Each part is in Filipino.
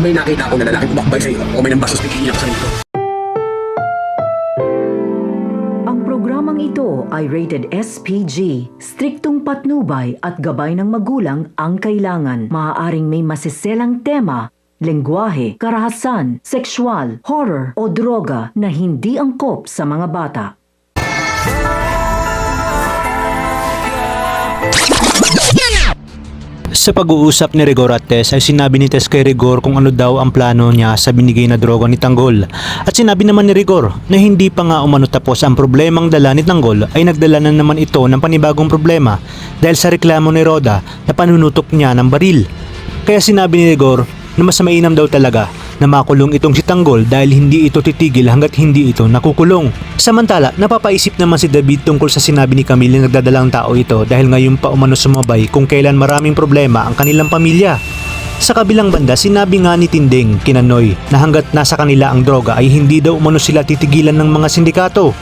Kapag may nakita ako na lalaki bumakbay sa'yo o may nambastos, pigilan ka sa nito. Ang programang ito ay rated SPG. Striktong patnubay at gabay ng magulang ang kailangan. Maaaring may masiselang tema, lengguwahe, karahasan, sexual, horror o droga na hindi angkop sa mga bata. Sa pag-uusap ni Rigor at Tess ay sinabi ni Tess kay Rigor kung ano daw ang plano niya sa binigay na droga ni Tanggol. At sinabi naman ni Rigor na hindi pa nga umano tapos ang problemang dala ni Tanggol ay nagdala na naman ito ng panibagong problema dahil sa reklamo ni Roda na panunutok niya ng baril. Kaya sinabi ni Rigor na mas mainam daw talaga na makulong itong si Tanggol dahil hindi ito titigil hanggat hindi ito nakukulong. Samantala, napapaisip naman si David tungkol sa sinabi ni Camille na nagdadalang tao ito dahil ngayon pa umano sumabay kung kailan maraming problema ang kanilang pamilya. Sa kabilang banda, sinabi nga ni Tinding kina Noy na hanggat nasa kanila ang droga ay hindi daw umano sila titigilan ng mga sindikato.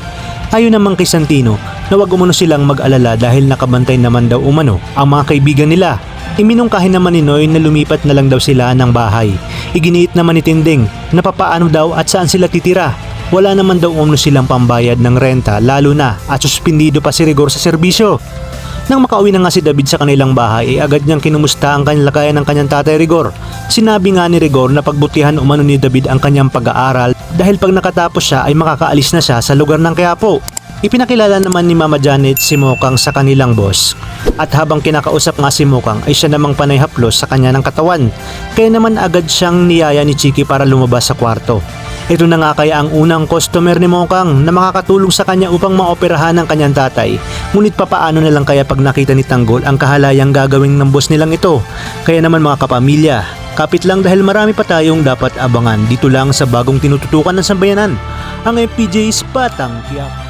Ayon naman kay Santino na wag umano silang mag-alala dahil nakabantay naman daw umano ang mga kaibigan nila. Iminungkahin naman ni Noy na lumipat na lang daw sila ng bahay. Iginiit naman ni Tinding na papaano daw at saan sila titira. Wala naman daw umano silang pambayad ng renta lalo na at suspindido pa si Rigor sa serbisyo. Nang makauwi na nga si David sa kanilang bahay ay agad niyang kinumusta ang kalagayan ng kanyang tatay Rigor. Sinabi nga ni Rigor na pagbutihan umano ni David ang kanyang pag-aaral dahil pag nakatapos siya ay makakaalis na siya sa lugar ng Quiapo. Ipinakilala naman ni Mama Janet si Mokang sa kanilang boss. At habang kinakausap nga si Mokang ay siya namang panay haplos sa kanya ng katawan. Kaya naman agad siyang niyaya ni Chiki para lumabas sa kwarto. Ito na nga kaya ang unang customer ni Mokang na makakatulong sa kanya upang maoperahan ang kanyang tatay. Ngunit papaano na lang kaya pag nakita ni Tanggol ang kahalayang gagawin ng boss nilang ito. Kaya naman mga kapamilya, kapit lang dahil marami pa tayong dapat abangan dito lang sa bagong tinututukan ng sambayanan. Ang FPJ's Batang Quiapo.